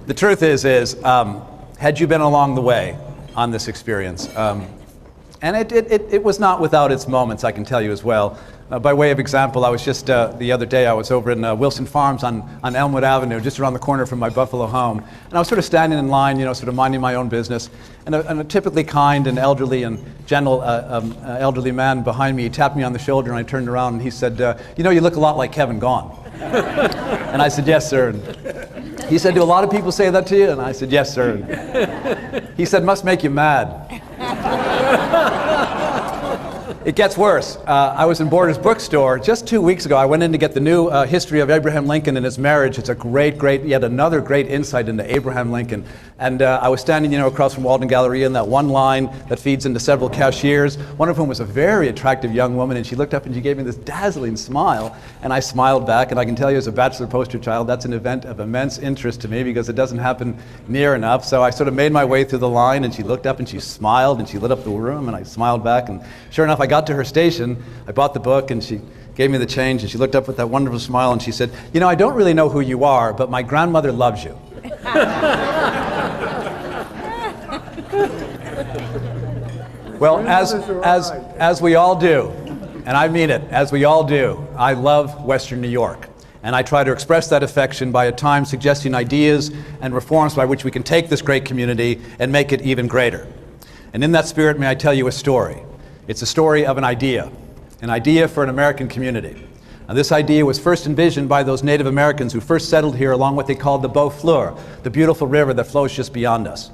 The truth is, had you been along the way on this experience, and it was not without its moments, I can tell you as well. By way of example, I was just, the other day, I was over in Wilson Farms on Elmwood Avenue, just around the corner from my Buffalo home. And I was sort of standing in line, sort of minding my own business. And a typically kind and elderly and gentle elderly man behind me, he tapped me on the shoulder, and I turned around and he said, you look a lot like Kevin Gaughan. And I said, yes, sir. And he said, do a lot of people say that to you? And I said, yes, sir. And he said, must make you mad. It gets worse. I was in Borders bookstore just 2 weeks ago. I went in to get the new history of Abraham Lincoln and his marriage. It's a yet another great insight into Abraham Lincoln. And I was standing, across from Walden Galleria in that one line that feeds into several cashiers, one of whom was a very attractive young woman, and she looked up and she gave me this dazzling smile, and I smiled back. And I can tell you, as a bachelor poster child, that's an event of immense interest to me because it doesn't happen near enough. So I sort of made my way through the line, and she looked up and she smiled, and she lit up the room, and I smiled back, and sure enough, I got to her station. I bought the book, and she gave me the change, and she looked up with that wonderful smile, and she said, I don't really know who you are, but my grandmother loves you. Well, as we all do, and I mean it, as we all do, I love Western New York. And I try to express that affection by at times suggesting ideas and reforms by which we can take this great community and make it even greater. And in that spirit, may I tell you a story. It's a story of an idea for an American community. Now, this idea was first envisioned by those Native Americans who first settled here along what they called the Beau Fleur, the beautiful river that flows just beyond us.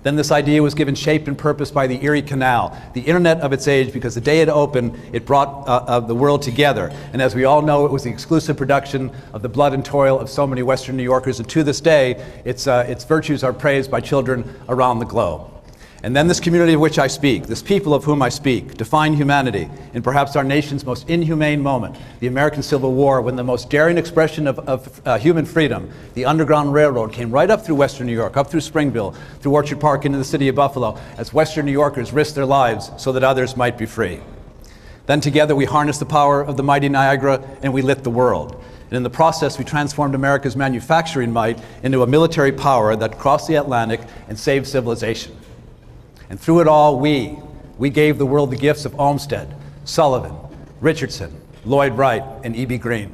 Then this idea was given shape and purpose by the Erie Canal, the internet of its age, because the day it opened, it brought the world together. And as we all know, it was the exclusive production of the blood and toil of so many Western New Yorkers, and to this day, its virtues are praised by children around the globe. And then this community of which I speak, this people of whom I speak, define humanity in perhaps our nation's most inhumane moment, the American Civil War, when the most daring expression of human freedom, the Underground Railroad, came right up through Western New York, up through Springville, through Orchard Park into the city of Buffalo, as Western New Yorkers risked their lives so that others might be free. Then together we harnessed the power of the mighty Niagara and we lit the world. And in the process, we transformed America's manufacturing might into a military power that crossed the Atlantic and saved civilization. And through it all, we gave the world the gifts of Olmsted, Sullivan, Richardson, Lloyd Wright, and E.B. Greene.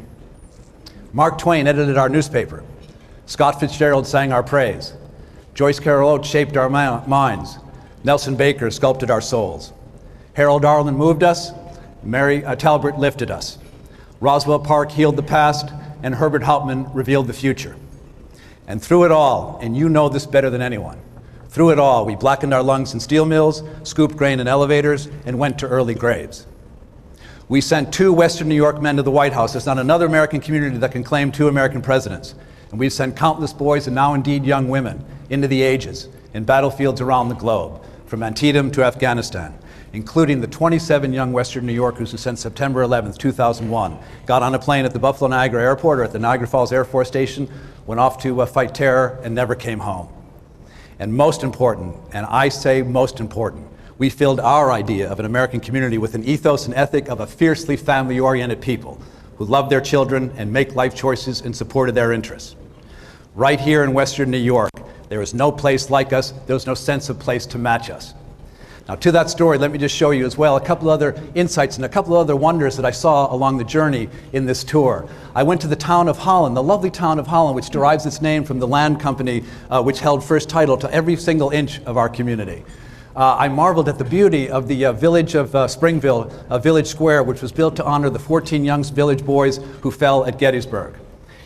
Mark Twain edited our newspaper. Scott Fitzgerald sang our praise. Joyce Carol Oates shaped our minds. Nelson Baker sculpted our souls. Harold Arlen moved us. Mary Talbert lifted us. Roswell Park healed the past, and Herbert Hauptman revealed the future. And through it all, and you know this better than anyone, through it all, we blackened our lungs in steel mills, scooped grain in elevators, and went to early graves. We sent 2 Western New York men to the White House. There's not another American community that can claim 2 American presidents. And we've sent countless boys, and now indeed young women, into the ages, in battlefields around the globe, from Antietam to Afghanistan, including the 27 young Western New Yorkers who since September 11th, 2001, got on a plane at the Buffalo Niagara Airport or at the Niagara Falls Air Force Station, went off to fight terror, and never came home. And most important, and I say most important, we filled our idea of an American community with an ethos and ethic of a fiercely family-oriented people who love their children and make life choices in support of their interests. Right here in Western New York, there is no place like us. There's no sense of place to match us. Now, to that story, let me just show you as well a couple other insights and a couple other wonders that I saw along the journey in this tour. I went to the town of Holland, the lovely town of Holland, which derives its name from the land company which held first title to every single inch of our community. I marveled at the beauty of the village of Springville, Village Square, which was built to honor the 14 young village boys who fell at Gettysburg.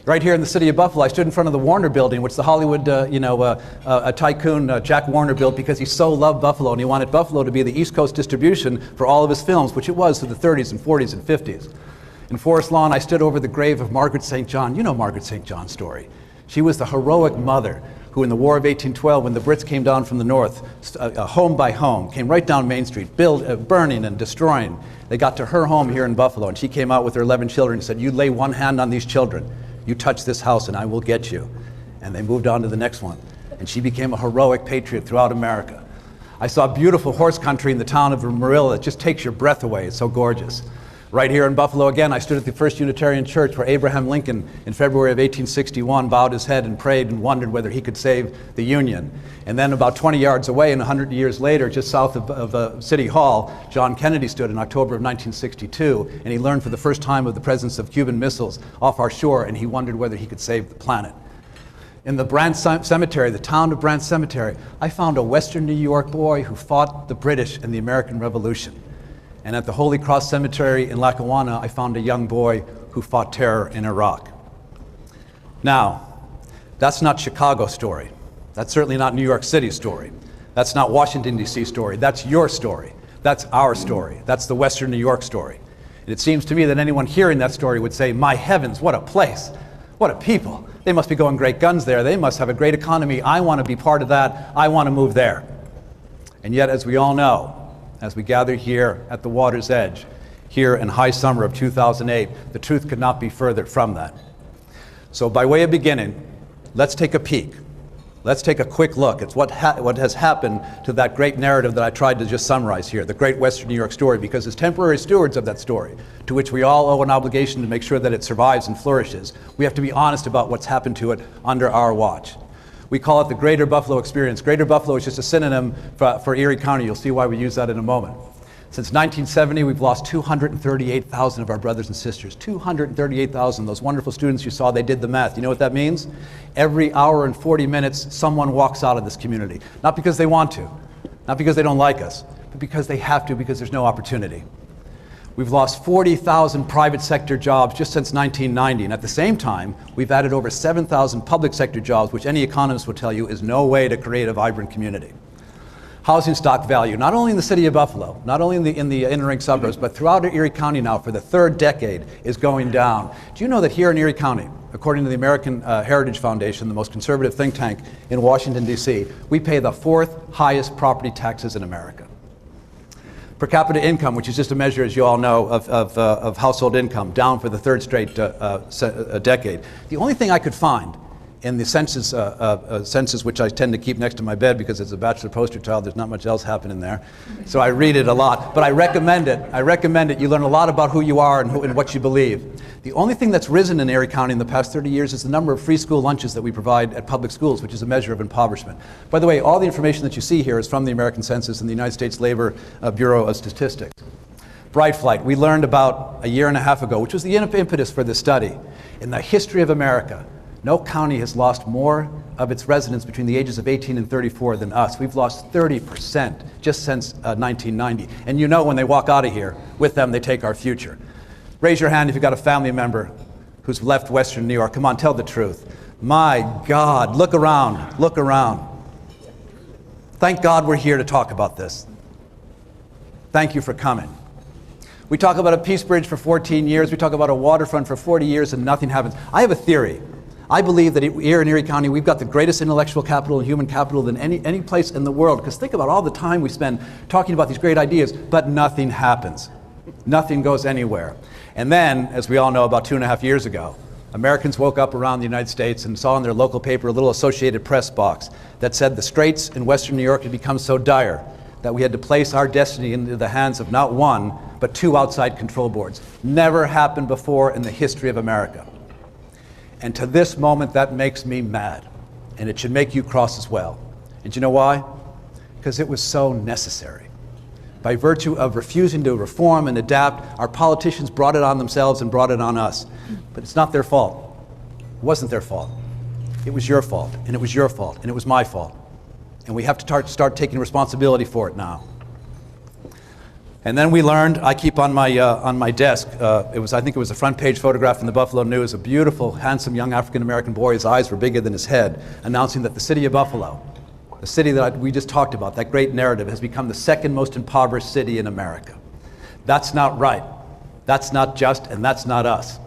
Right here in the city of Buffalo, I stood in front of the Warner Building, which the Hollywood tycoon Jack Warner built because he so loved Buffalo, and he wanted Buffalo to be the East Coast distribution for all of his films, which it was through the 30s and 40s and 50s. In Forest Lawn, I stood over the grave of Margaret St. John. You know Margaret St. John's story. She was the heroic mother who in the War of 1812, when the Brits came down from the north, home by home, came right down Main Street, burning and destroying. They got to her home here in Buffalo, and she came out with her 11 children and said, "You lay one hand on these children. You touch this house and I will get you." And they moved on to the next one. And she became a heroic patriot throughout America. I saw beautiful horse country in the town of Marilla that just takes your breath away. It's so gorgeous. Right here in Buffalo again, I stood at the first Unitarian church where Abraham Lincoln in February of 1861 bowed his head and prayed and wondered whether he could save the Union. And then about 20 yards away and 100 years later, just south of City Hall, John Kennedy stood in October of 1962, and he learned for the first time of the presence of Cuban missiles off our shore, and he wondered whether he could save the planet. In the Brant Cemetery, the town of Brant Cemetery, I found a Western New York boy who fought the British in the American Revolution. And at the Holy Cross Cemetery in Lackawanna, I found a young boy who fought terror in Iraq. Now, that's not Chicago's story. That's certainly not New York City's story. That's not Washington, D.C. story. That's your story. That's our story. That's the Western New York story. And it seems to me that anyone hearing that story would say, my heavens, what a place. What a people. They must be going great guns there. They must have a great economy. I want to be part of that. I want to move there. And yet, as we all know, as we gather here at the water's edge, here in high summer of 2008, the truth could not be further from that. So by way of beginning, let's take a peek. Let's take a quick look at what has happened to that great narrative that I tried to just summarize here, the great Western New York story, because as temporary stewards of that story, to which we all owe an obligation to make sure that it survives and flourishes, we have to be honest about what's happened to it under our watch. We call it the Greater Buffalo Experience. Greater Buffalo is just a synonym for Erie County. You'll see why we use that in a moment. Since 1970, we've lost 238,000 of our brothers and sisters. 238,000. Those wonderful students you saw, they did the math. You know what that means? Every hour and 40 minutes, someone walks out of this community. Not because they want to, not because they don't like us, but because they have to, because there's no opportunity. We've lost 40,000 private sector jobs just since 1990, and at the same time, we've added over 7,000 public sector jobs, which any economist will tell you is no way to create a vibrant community. Housing stock value, not only in the city of Buffalo, not only in the inner ring suburbs, but throughout Erie County now for the third decade is going down. Do you know that here in Erie County, according to the American Heritage Foundation, the most conservative think tank in Washington, D.C., we pay the fourth highest property taxes in America? Per capita income, which is just a measure, as you all know, of household income, down for the third straight decade. The only thing I could find in the census, which I tend to keep next to my bed because it's a bachelor poster child, there's not much else happening there. So I read it a lot, but I recommend it. I recommend it. You learn a lot about who you are and what you believe. The only thing that's risen in Erie County in the past 30 years is the number of free school lunches that we provide at public schools, which is a measure of impoverishment. By the way, all the information that you see here is from the American Census and the United States Labor Bureau of Statistics. Bright Flight, we learned about a year and a half ago, which was the impetus for this study. In the history of America, no county has lost more of its residents between the ages of 18 and 34 than us. We've lost 30% just since 1990. And you know when they walk out of here, with them they take our future. Raise your hand if you've got a family member who's left Western New York. Come on, tell the truth. My God, look around, look around. Thank God we're here to talk about this. Thank you for coming. We talk about a peace bridge for 14 years. We talk about a waterfront for 40 years and nothing happens. I have a theory. I believe that here in Erie County, we've got the greatest intellectual capital and human capital than any place in the world. Because think about all the time we spend talking about these great ideas, but nothing happens. Nothing goes anywhere. And then, as we all know, about 2.5 years ago, Americans woke up around the United States and saw in their local paper a little Associated Press box that said the straits in Western New York had become so dire that we had to place our destiny into the hands of not one, but 2 outside control boards. Never happened before in the history of America. And to this moment, that makes me mad. And it should make you cross as well. And you know why? Because it was so necessary. By virtue of refusing to reform and adapt, our politicians brought it on themselves and brought it on us. But it's not their fault. It wasn't their fault. It was your fault, and it was your fault, and it was my fault. And we have to start taking responsibility for it now. And then we learned, I keep on my desk, I think it was a front page photograph in the Buffalo News, a beautiful, handsome young African-American boy, his eyes were bigger than his head, announcing that the city of Buffalo, the city that we just talked about, that great narrative, has become the second most impoverished city in America. That's not right. That's not just, and that's not us.